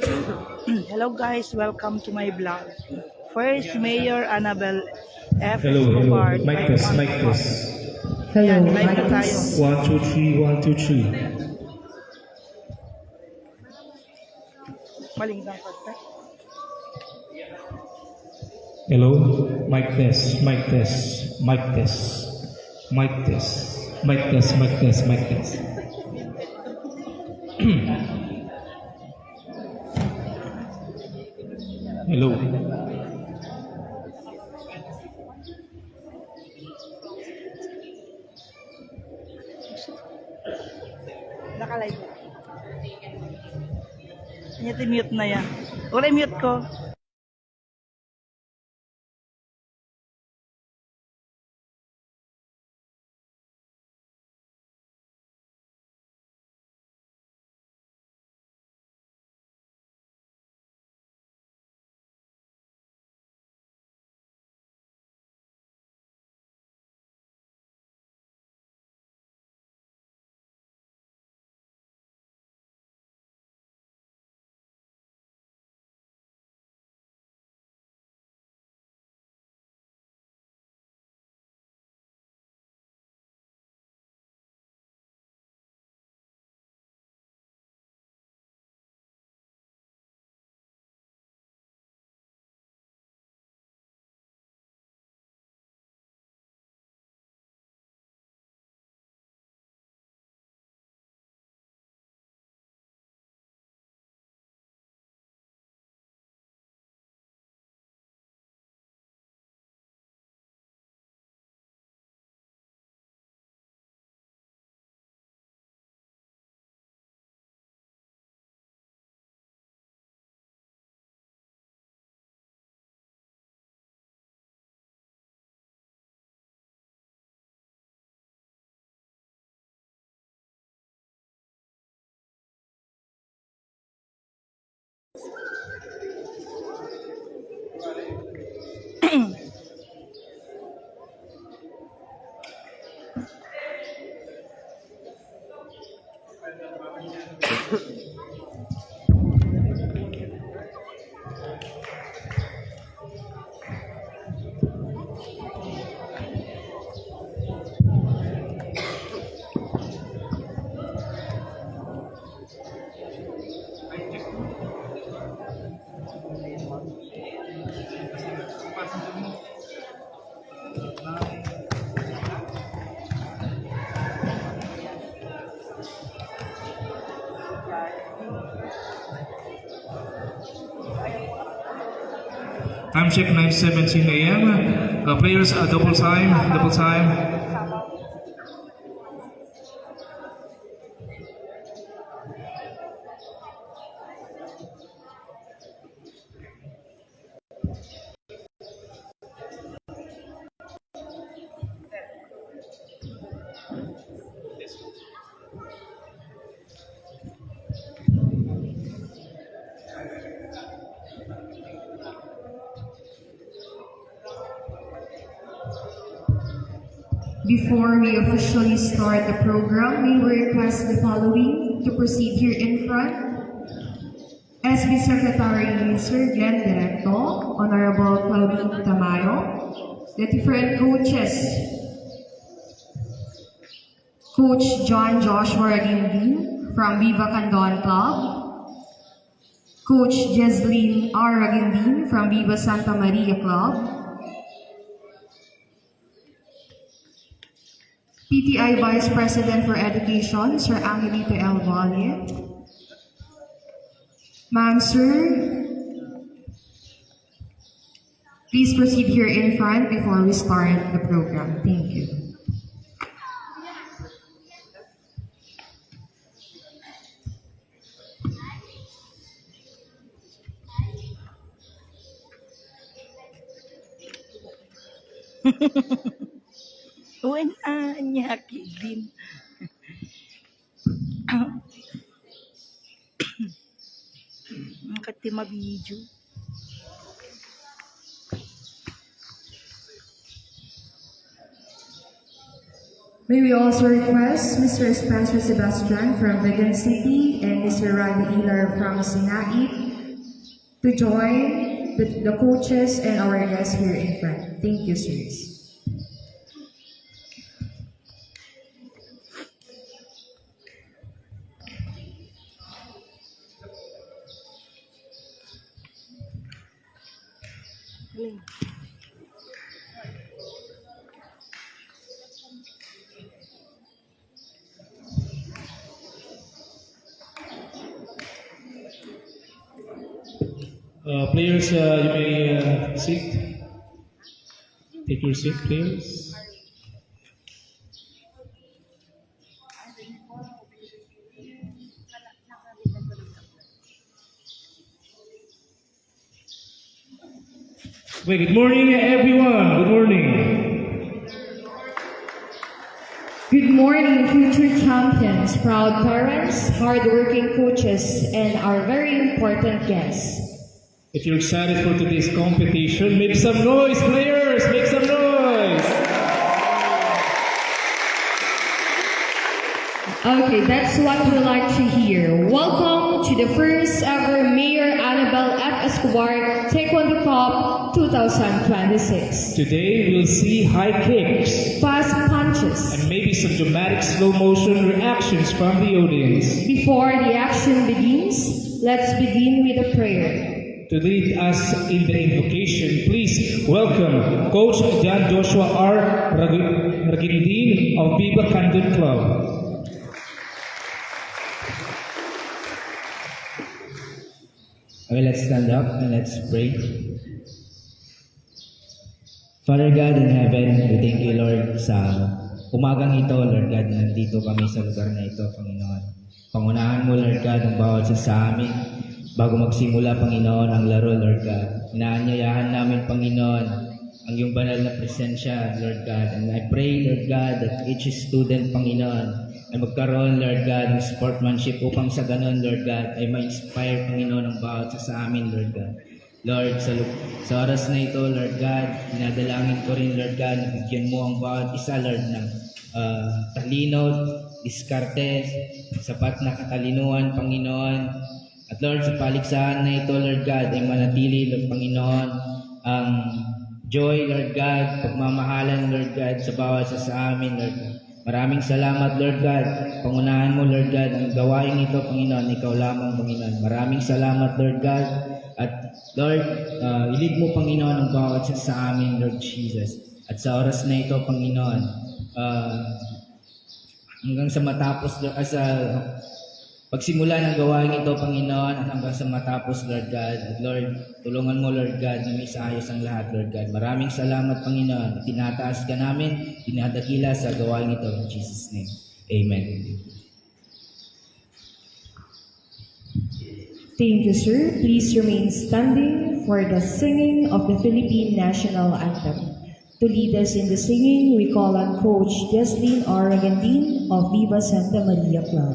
Hello guys, welcome to my vlog. First, Mayor Annabel F. Hello, Escobar. hello. Mic test, mic test. Yan, Hello, live na mic tayo. test. 1, 2, 3, 1, 2, 3. Malinggang kanta. Hello, mic test, mic test, mic test, mic test, mic test, mic test, mic test. Hello. Nakalive. Mute na yan. Wala mute ko. Time check 9:17 a.m. Players, double time, double time. Before we officially start the program, may we request the following to proceed here in front. SB Secretary Sir Glenn Directo, Honorable Claudine Tamayo, the different coaches, Coach John Joshua Ragindin from Viva Candon Club, Coach Jesline R. Ragindin from Viva Santa Maria Club, PTI Vice President for Education, Sir Angelito L. Valle. Ma'am, sir, please proceed here in front before we start the program. Thank you. Uwin niya din. Katima video. May we also request Mr. Spencer Sebastian from Vegan City and Mr. Randy Ilar from Sinait to join the coaches and our guests here in front. Thank you, sirs. Players, you may sit. Take your seat, players. Wait, good morning, everyone. Good morning. Good morning, future champions, proud parents, hardworking coaches, and our very important guests. If you're excited for today's competition, make some noise, players! Make some noise! Okay, that's what we like to hear. Welcome to the first ever Mayor Annabel F. Escobar Taekwondo Cup 2026. Today, we'll see high kicks Fast punches. and maybe some dramatic slow motion reactions from the audience. Before the action begins, let's begin with a prayer. To lead us in the invocation, please welcome Coach John Joshua R. Ragindin of Viva Candid Club. Okay, let's stand up and let's pray. Father God in heaven, we thank you, Lord, sa umagang ito, Lord God, nandito kami sa lugar na ito, Panginoon. Pangunahan mo, Lord God, ang bawat isa sa amin bago magsimula, Panginoon, ang laro, Lord God. Inaanyayahan namin, Panginoon, ang iyong banal na presensya, Lord God. And I pray, Lord God, that each student, Panginoon, ay magkaroon, Lord God, ng sportsmanship upang sa ganun, Lord God, ay ma-inspire, Panginoon, ang bawat isa sa amin, Lord God. Lord, sa oras na ito, Lord God, dinadalangin ko rin, Lord God, na bigyan mo ang bawat isa, Lord, ng talino, diskarte, sapat na katalinuhan, Panginoon. At Lord, sa paligsahan na ito, Lord God, ay manatili, Lord Panginoon, ang joy, Lord God, pagmamahalan, Lord God, sa bawat isa sa amin, Lord God. Maraming salamat, Lord God. Pangunahan mo, Lord God, ang gawain ito, Panginoon. Ikaw lamang, Panginoon. Maraming salamat, Lord God. At Lord, ilid mo, Panginoon, ang bawat isa sa amin, Lord Jesus. At sa oras na ito, Panginoon, hanggang sa matapos, sa pagsimula ng gawain ito, Panginoon, at hanggang sa matapos, Lord God. At Lord, tulungan mo, Lord God, na may saayos ang lahat, Lord God. Maraming salamat, Panginoon. Tinataas ka namin, dinadakila sa gawain ito. In Jesus' name, Amen. Thank you, sir. Please remain standing for the singing of the Philippine National Anthem. To lead us in the singing, we call on Coach Jesslyn R. Ragindin of Viva Santa Maria Club.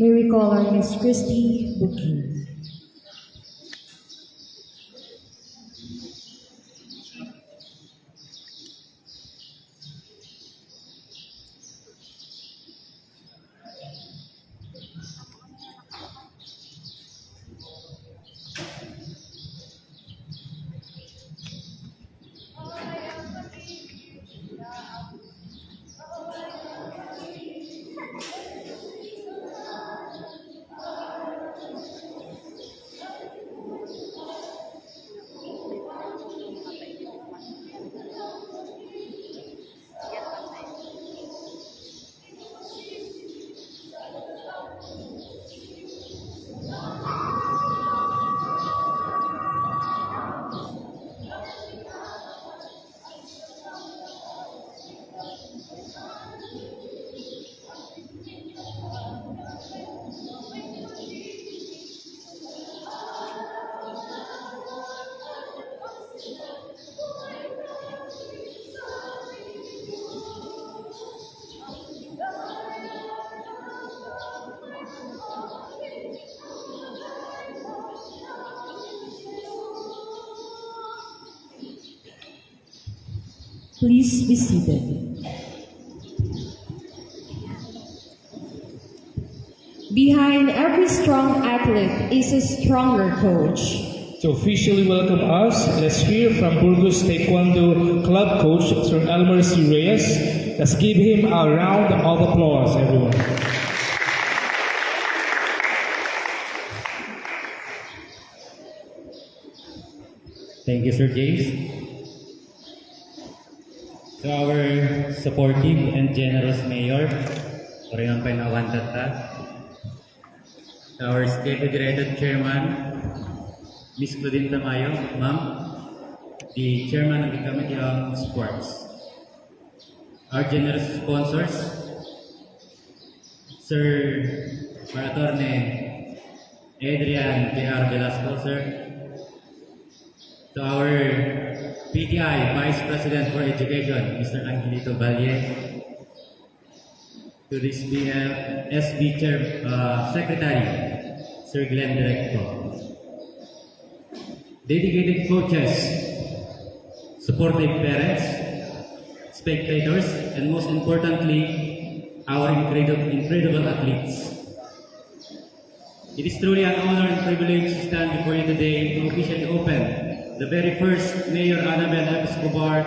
May we call on Miss Christy Booking. Please be seated. Behind every strong athlete is a stronger coach. To officially welcome us, let's hear from Burgos Taekwondo Club Coach Sir Elmer C. Reyes. Let's give him a round of applause, everyone. Thank you, Sir James. To our supportive and generous Mayor, Orion Painawantata. To our State Federated Chairman, Ms. Claudine Tamayo, Ma'am, the Chairman of the Committee on Sports. Our generous sponsors, Sir Maratorne Adrian P.R. Velasco, sir. To our PTI Vice President for Education, Mr. Angelito Valle. To this SB Secretary, Sir Glenn Directo. Dedicated coaches, supportive parents, spectators, and most importantly, our incredible athletes. It is truly an honor and privilege to stand before you today to officially open the very first Mayor Annabel Escobar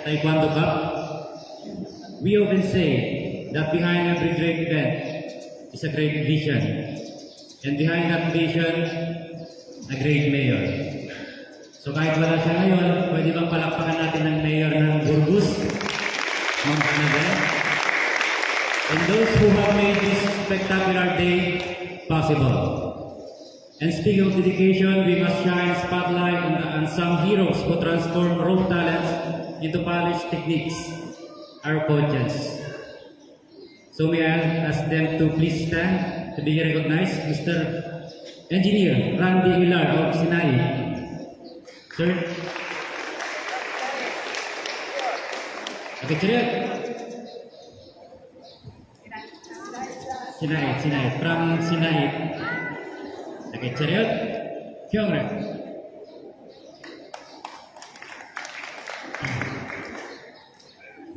Taekwondo Cup. We often say that behind every great event is a great vision, and behind that vision, a great mayor. So kahit wala siya ngayon, pwede bang palakpakan natin ng mayor ng Burgos, Ma'am Annabel? And those who have made this spectacular day possible. And speaking of dedication, we must shine spotlight on some heroes who transform raw talents into polished techniques, our coaches. So may I ask them to please stand to be recognized. Mr. Engineer Randy Ilar of Sinai. Sir. Okay, Chariot. Sinai. From Sinai. Okay, Chariot. Kyongre.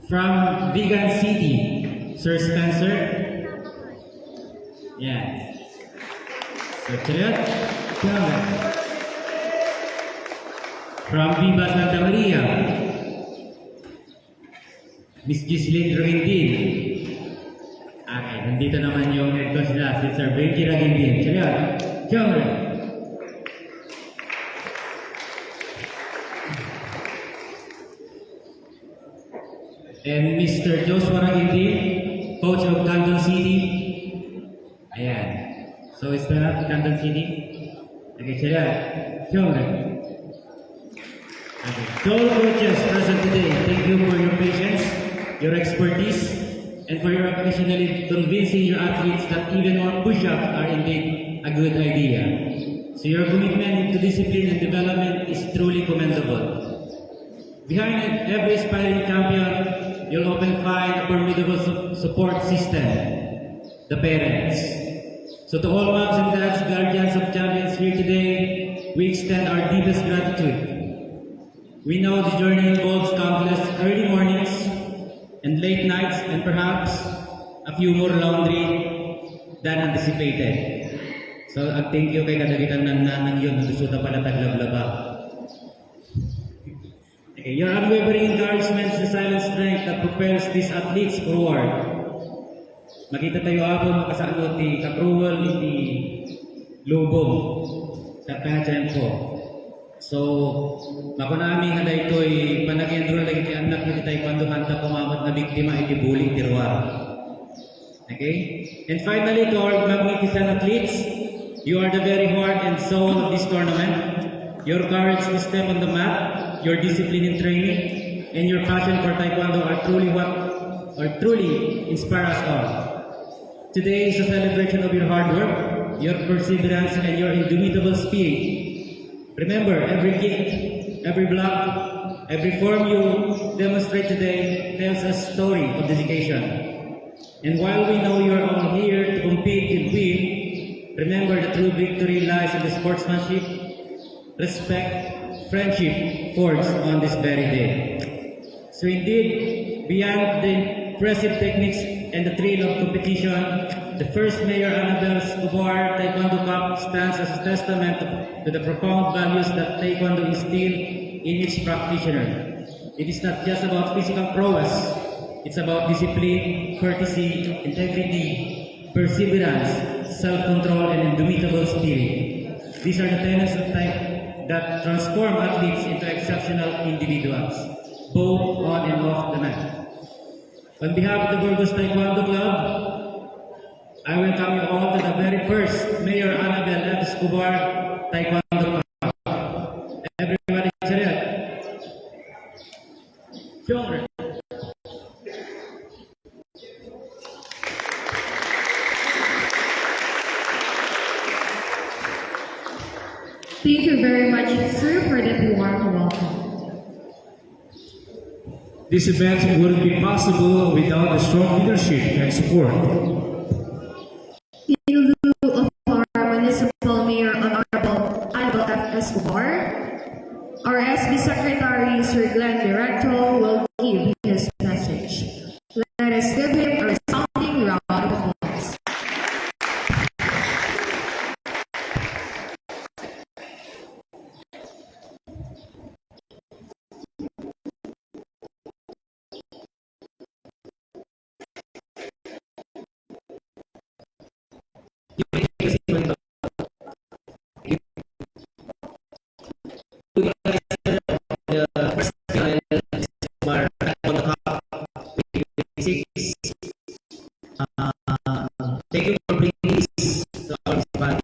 From Vegan City, Sir Spencer. Yeah. So, Chariot. Kyongre. From Viva Santa Maria, Miss Gislyn Ragindin. Okay, nandito naman yung head coach nila, si Sir Benji Ragindin. Chalian, Kyongre. And Mr. Joshua Ragindin, coach of Canton City. Ayan. So, is that Canton City? Okay, Chalian, Kyongre. To all coaches present today, thank you for your patience, your expertise, and for your occasionally convincing your athletes that even more push-ups are indeed a good idea. So your commitment to discipline and development is truly commendable. Behind every aspiring champion, you'll often find a formidable support system, the parents. So to all moms and dads, guardians of champions here today, we extend our deepest gratitude. We know the journey involves countless early mornings and late nights and perhaps a few more laundry than anticipated. So, thank you kay kadagitan ng nanang yun, nagsusuta pala taglablaba. Okay, your unwavering encouragement is the silent strength that propels these athletes forward. Makita tayo ako makasano ti Kapruwal iti Lubong, Tatachan po. So, ako namin nga ito'y panag-enroll lagi ti anak iti taekwondo handa pumamat na biktima iti bullying tirwar. Okay? And finally, to our magnificent athletes, you are the very heart and soul of this tournament. Your courage to step on the mat, your discipline in training, and your passion for taekwondo are truly inspire us all. Today is a celebration of your hard work, your perseverance, and your indomitable spirit. Remember, every kick, every block, every form you demonstrate today tells a story of dedication. And while we know you are all here to compete and win, remember the true victory lies in the sportsmanship, respect, friendship forged on this very day. So indeed, beyond the impressive techniques and the thrill of competition, the first Mayor Annabel Escobar Taekwondo Cup stands as a testament to the profound values that Taekwondo instill in its practitioner. It is not just about physical prowess, it's about discipline, courtesy, integrity, perseverance, self-control, and indomitable spirit. These are the tenets that transform athletes into exceptional individuals, both on and off the mat. On behalf of the Burgos Taekwondo Club, I welcome you all to the very first Mayor Annabel F. Escobar Taekwondo Cup. Everybody, cheer. Children. Thank you very much, sir, for that warm welcome. This event wouldn't be possible without the strong leadership and support. In lieu of our Municipal Mayor Honorable Annabel F. Escobar, our SB Secretary, Sir Glenn Directo, will give his message. Let us give him a resounding round of applause. Thank you for bringing this to our spot.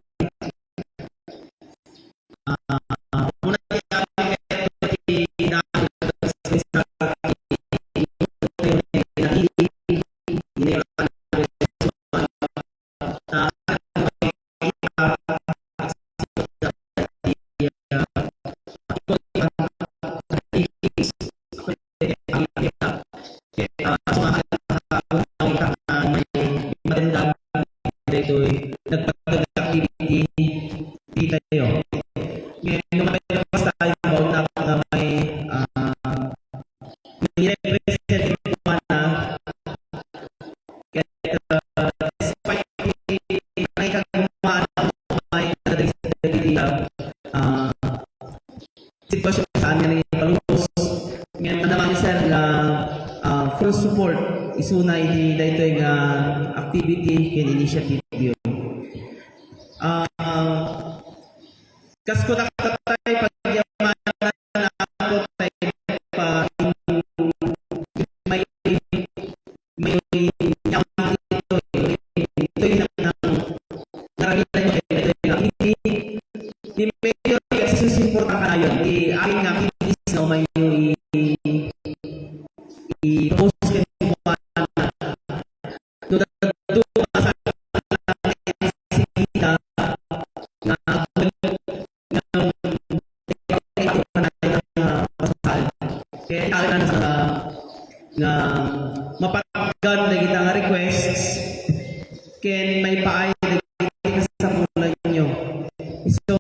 Una nagpag-activity di tayo. Ngayon, lumabas tayo na may represent ko na despite may kagumaan may sitwasyon sa amin ng palubos. Ngayon, naman sir na full support isunay di dito yung activity and initiative yun. Kasko na katay pagyaman na ako tayo pa may yaman dito ito yung naramitan yung di medyo susupport ka na yun di aking activities na may i-post ka na mapaggan na kita nga requests ken may paay na kita sa pula ninyo. So,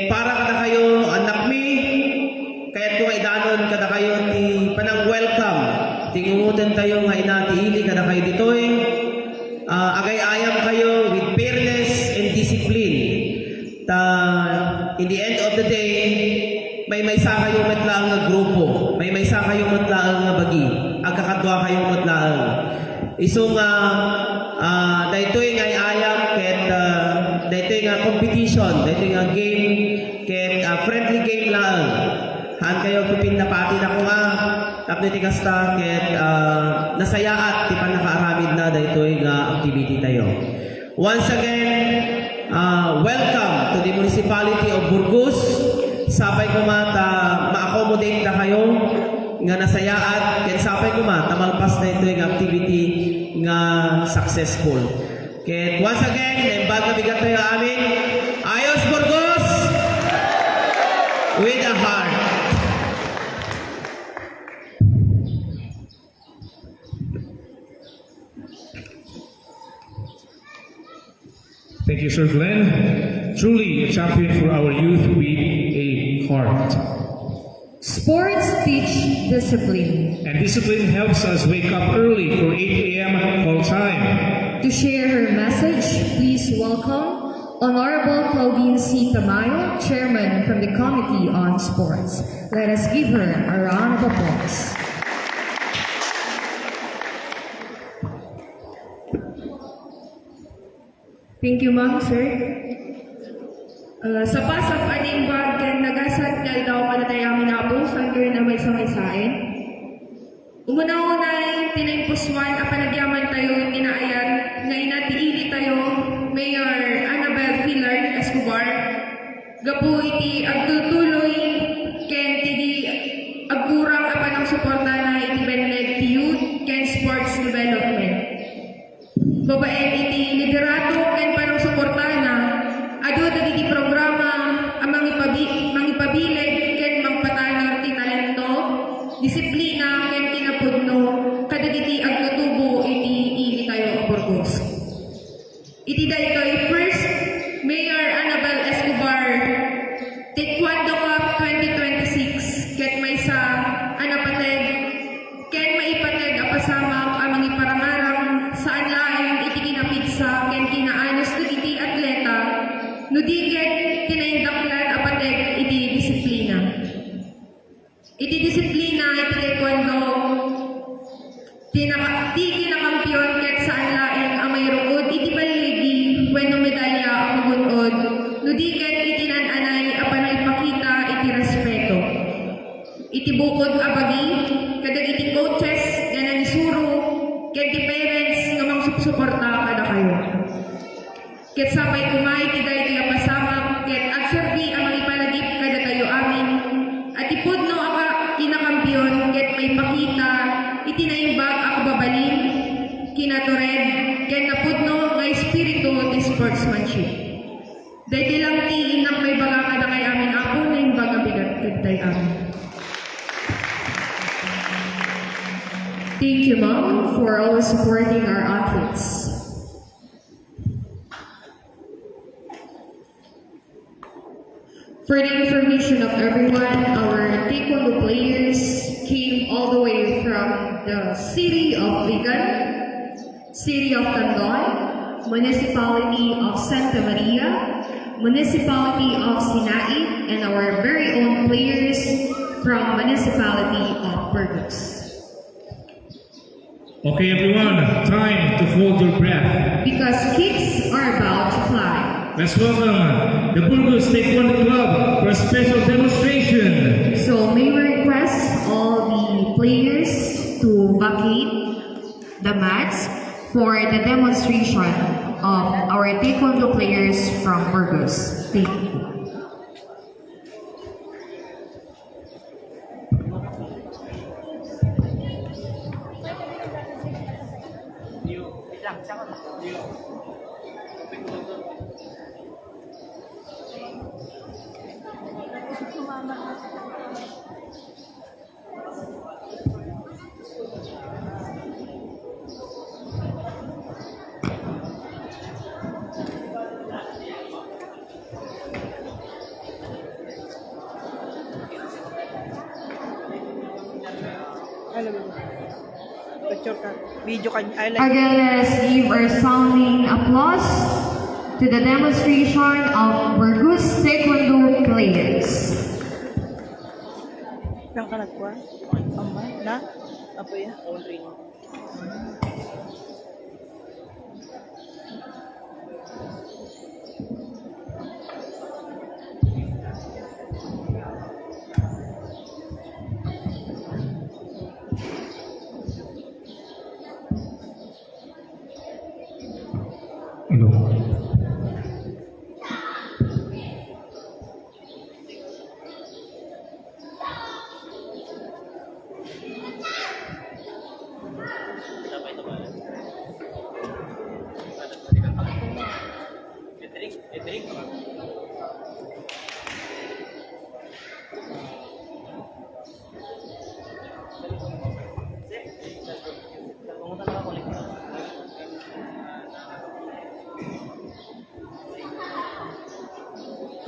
para kada kayo anak mi kahit kung idanon kada kayo ti panang welcome tingumutan tayo nga inatihili kada kayo ditoy agay-ayam kayo with fairness and discipline in the end of the day may sa kayo matlaang nga grupo may sa kayo matlaang nga bagi agkakadwa kayo matlaang iso nga daytoy nga ayam ket daytoy nga competition daytoy nga game ket friendly game lang han kayo pipin na pati na ko nga tapno ti kasta ket nasayaat ti panakaaramid na daytoy nga activity tayo. Once again, welcome to the municipality of Burgos. Sabay ko ma-accommodate na kayo nga nasayaat ket sabay ko tamalpas na ito yung activity nga successful. Ket once again, nembag na bigat tayo amin. Ayos Burgos! With a heart. Thank you, Sir Glenn. Truly a champion for our youth with a heart. Sports teach discipline. And discipline helps us wake up early for 8 a.m. call time. To share her message, please welcome Honorable Claudine C. Tamayo, Chairman from the Committee on Sports. Let us give her a round of applause. Thank you, ma'am, sir. Sa pasap aning bag ken nagasat nga daw kanatay amin abo santo na may samaysain. Umuna-unay tinaympusuan a panagyaman tayo inaayan nga inatiili tayo Mayor Annabel Pilar Escobar. Gapu iti agtutuloy ken tidi agkurang apan ang suporta na iti Benleg ti Youth ken Sports Development. Babaen iti liderato ken panang suporta na adu dagiti programa ang mangipabilig ken mangpatanar ti talento, disiplina ken kinapudno kadagiti agtutubo iti ili tayo a Burgos. Iti daytoy first Mayor Annabel Escobar Taekwondo Cup 2026 ket maysa anapateg ken maipateg a pasamak amang iparangarang saan laeng iti kinapitsa ken kinaanos iti atleta no diket tinaindaklan apateg iti disiplina. Iti disiplina iti taekwondo ti kinakampiyon ket saan laeng a mayrood iti baligi wenno medalya a magunod no diket iti nananay a panagpakita iti respeto. Iti bukod a bagi kadag iti coaches nga nanisuro ket ti parents nga mangsuporta kada kayo. Ket sabay kumay ti daytoy a pasamak ket agserbi ang mga ipalagip kada kayo amin at ipudno aka kinakampiyon ket may pakita iti naimbag a kababalin kinatured ket napudno nga espiritu ti sportsmanship. Daytoy lang ti inak may baga kada kay amin ako naimbag a bigat ket amin. Thank you, Mom, for always supporting our athletes. For the information of everyone, our Taekwondo players came all the way from the city of Ligan, city of Tandon, municipality of Santa Maria, municipality of Sinai, and our very own players from municipality of Burgos. Okay, everyone, time to hold your breath. Because kicks are about to fly. Let's welcome the Burgos Taekwondo Club for a special demonstration. So may we request all the players to vacate the mats for the demonstration of our Taekwondo players from Burgos. Thank you. Picture ka. Video ka. I like Again, let us give our sounding applause to the demonstration of Burgos Taekwondo players. Lang ka nagkuha? Amba? Na? Apo yan? Hello.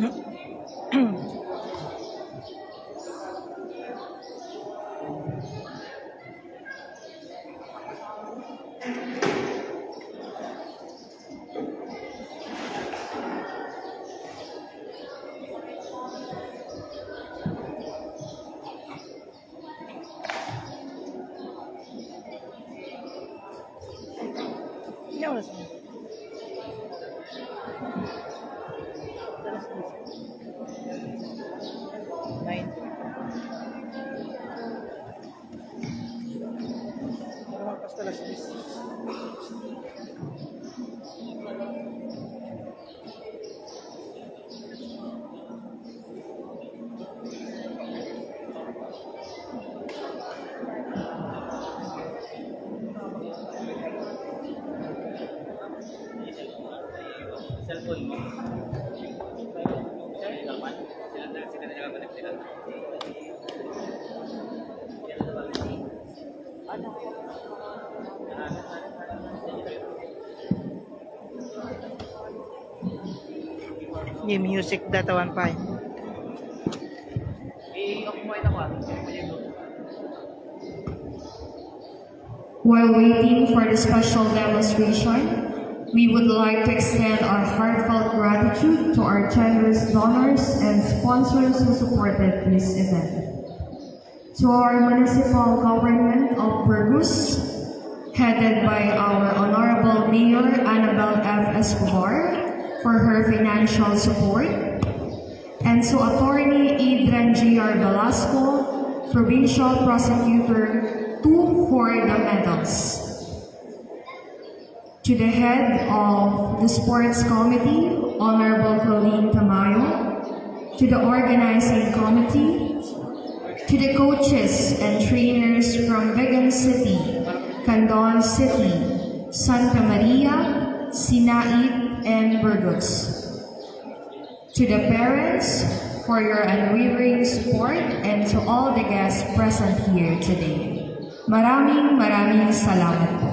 Ilang oras na? Nine. Pero magpasta alas 10. Yung music datawan pa. While waiting for the special demonstration, we would like to extend our heartfelt gratitude to our generous donors and sponsors who supported this event. To our municipal government of Burgos, headed by our Honorable Mayor Annabel F. Escobar for her financial support, and to Attorney Adrian G.R. Velasco, Provincial Prosecutor 2 for the medals. To the head of the Sports Committee, Honorable Colleen Tamayo, to the organizing committee, to the coaches and trainers from Vegan City, Candon City, Santa Maria, Sinait, and Burgos. To the parents for your unwavering support, and to all the guests present here today. Maraming salamat po.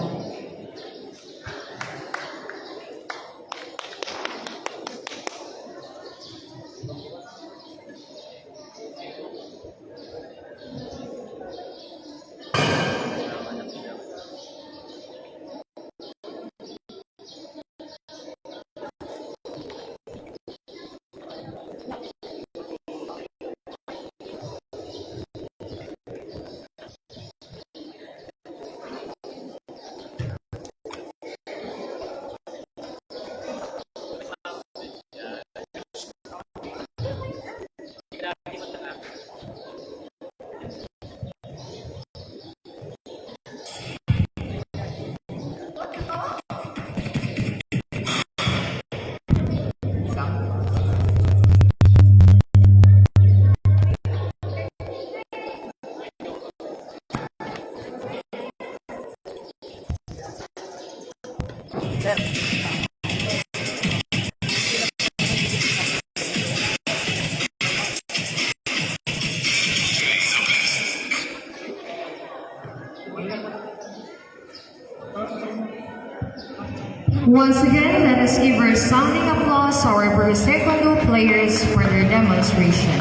Once again, let us give a resounding applause to our Bursecondo players for their demonstration.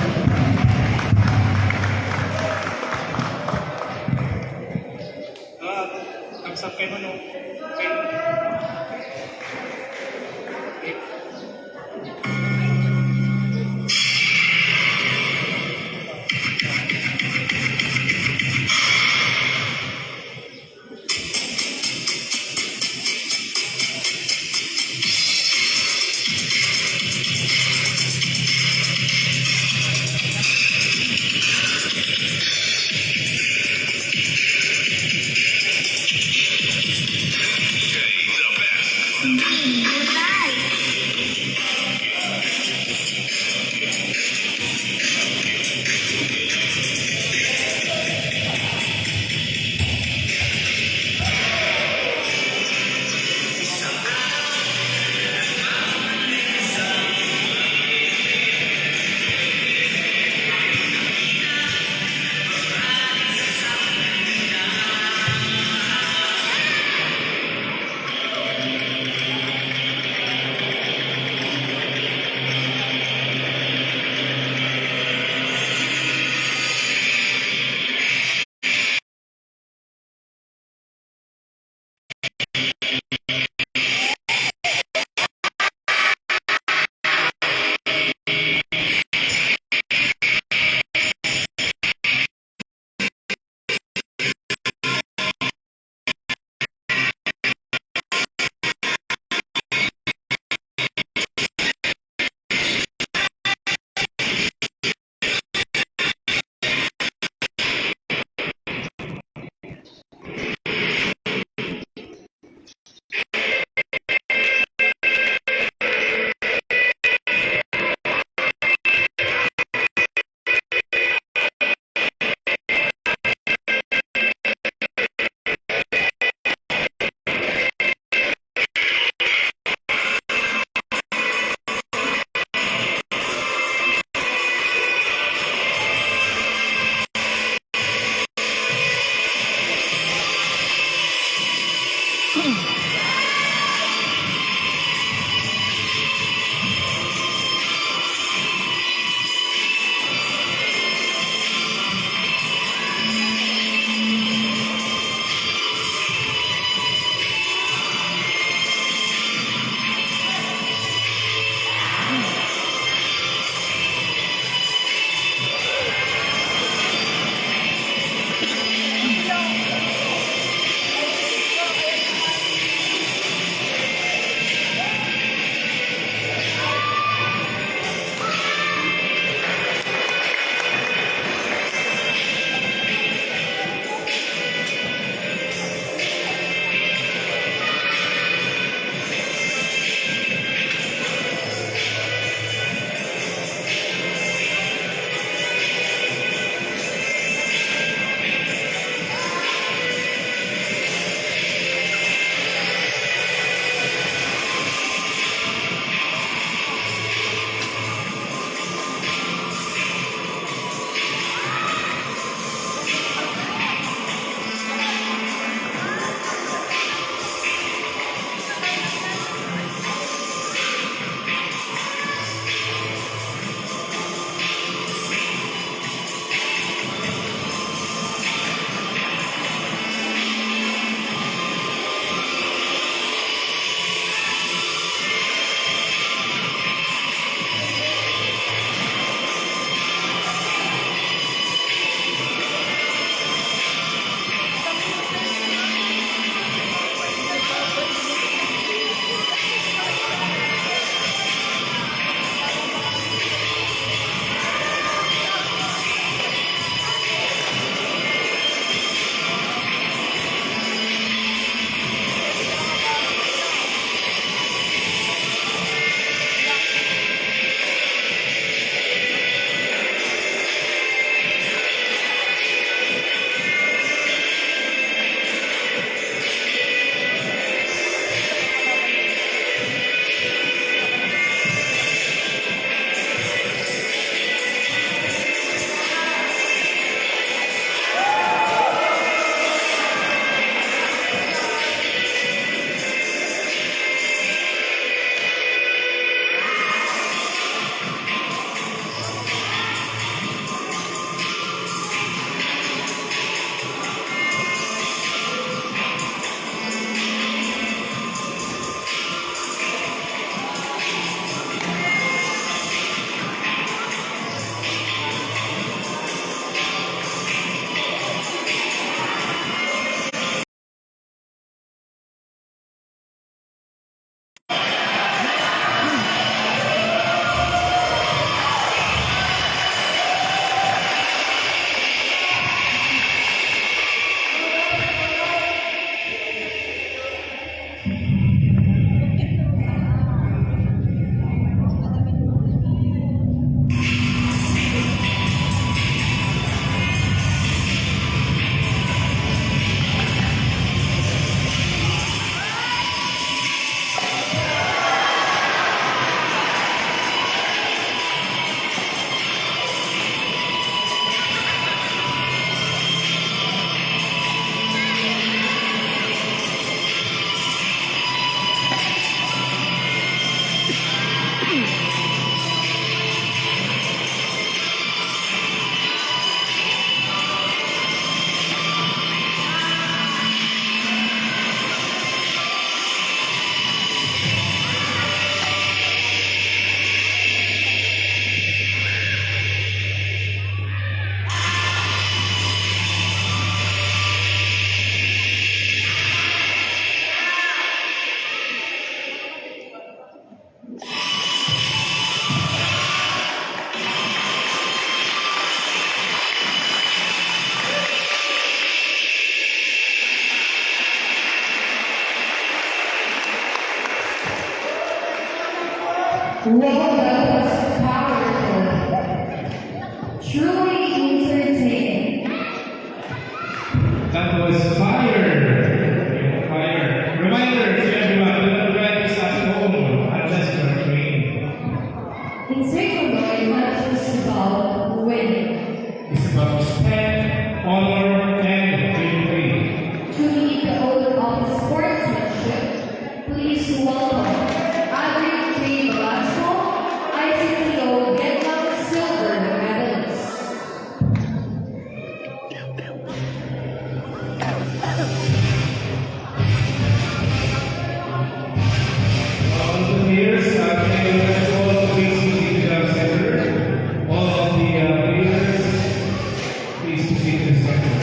Well, that was powerful. Truly entertaining. That was fire. Fire. Reminder to everyone, do not practice at home unless you are trained. In Taekwondo, it's not just about winning. It's about respect, honor, and victory. To meet the oath of sportsmanship, please welcome Adric J. Velasco, ICTO Vietnam silver medalist. All the players, can you let all the please proceed to the center? All of the players, please proceed to the center.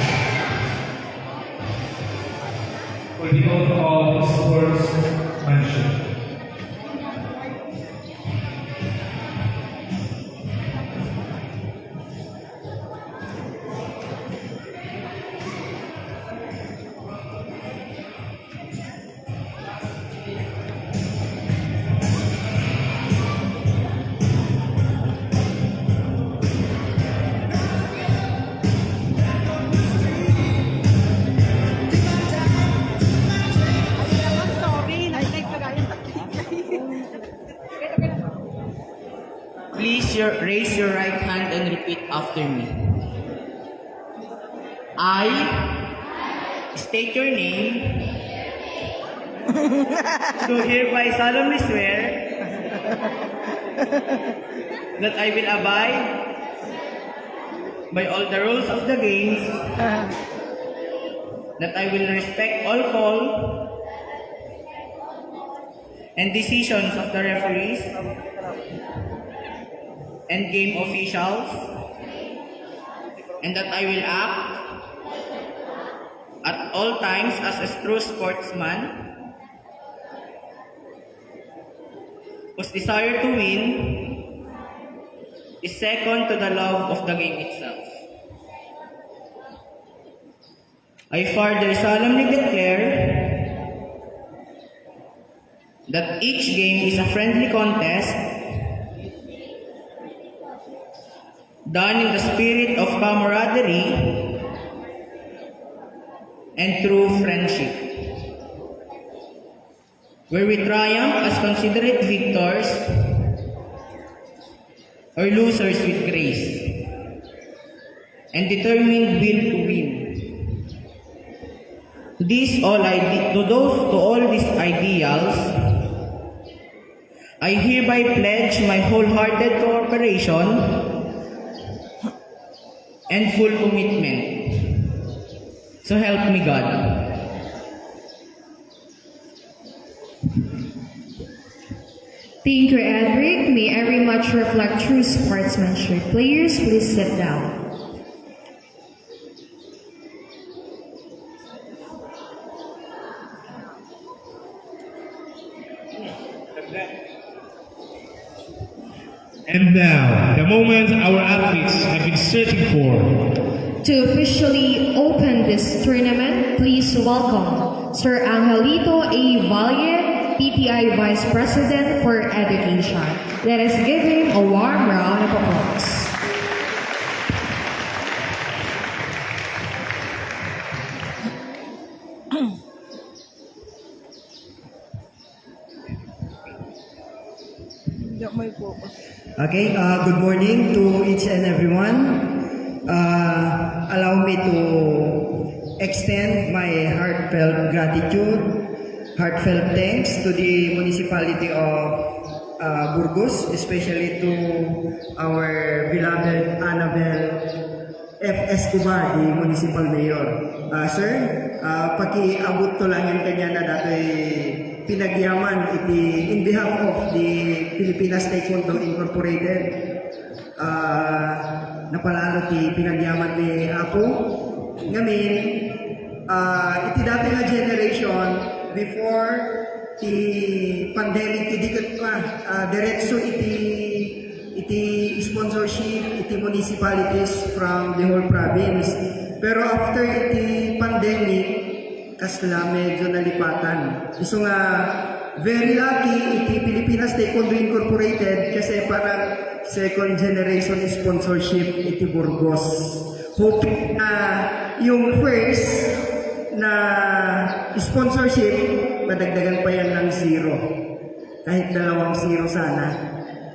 For the oath of sportsmanship. Please raise your right hand and repeat after me. I state your name. Do hereby solemnly swear that I will abide by all the rules of the games, that I will respect all call and decisions of the referees and game officials, and that I will act at all times as a true sportsman whose desire to win is second to the love of the game itself. I further solemnly declare that each game is a friendly contest done in the spirit of camaraderie and true friendship, where we triumph as considerate victors or losers with grace and determined will to win. To all these ideals, I hereby pledge my wholehearted cooperation and full commitment. So help me God. Thank you, Edric. May every match reflect true sportsmanship. Players, please sit down. And now, the moment our athletes have been searching for. To officially open this tournament, please welcome Sir Angelito A. Valle, PTI Vice President for Education. Let us give him a warm round of applause. Hindi ako may focus. Okay, good morning to each and everyone. Allow me to extend my heartfelt gratitude, heartfelt thanks to the municipality of Burgos, especially to our beloved Annabel F. Escobar, the Municipal Mayor. Sir, pakiabot to lang yung kanya na dato'y pinagyaman in behalf of the Pilipinas Taekwondo Incorporated. Napalalo ti pinagyaman ni Apo. Ngamin, iti dati nga generation before the pandemic idikit pa diretso iti sponsorship iti municipalities from the whole province. Pero after iti pandemic kasla medyo nalipatan. Iso nga very lucky iti Pilipinas Taekwondo Incorporated kasi parang second generation sponsorship iti Burgos. Hoping na yung first na sponsorship, madagdagan pa yan ng 0. Kahit 2 0 sana.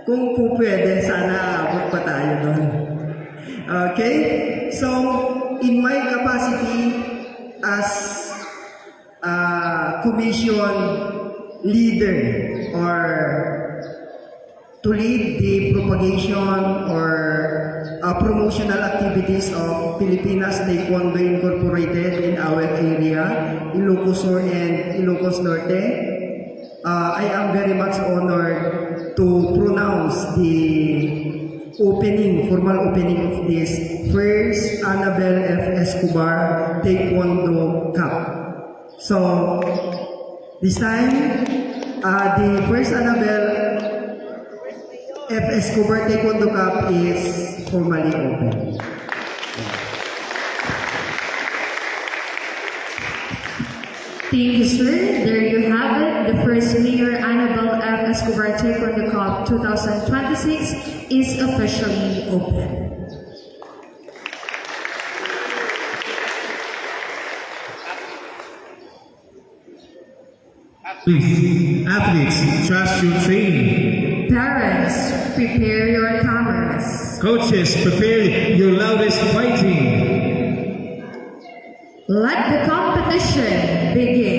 Kung po pwede, sana abot pa tayo doon. Okay? So, in my capacity as commission leader or to lead the propagation or promotional activities of Pilipinas Taekwondo Incorporated in our area, Ilocos Sur and Ilocos Norte. I am very much honored to pronounce the formal opening of this first Annabel F. Escobar Taekwondo Cup. So, this time, the first Annabel F. Escobar Taekwondo Cup is formally open. Thank you, sir. There you have it. The first Mayor Annabel F. Escobar Taekwondo Cup 2026 is officially open. Please, athletes, trust your training. Parents, prepare your cameras. Coaches, prepare your loudest fighting. Let the competition begin.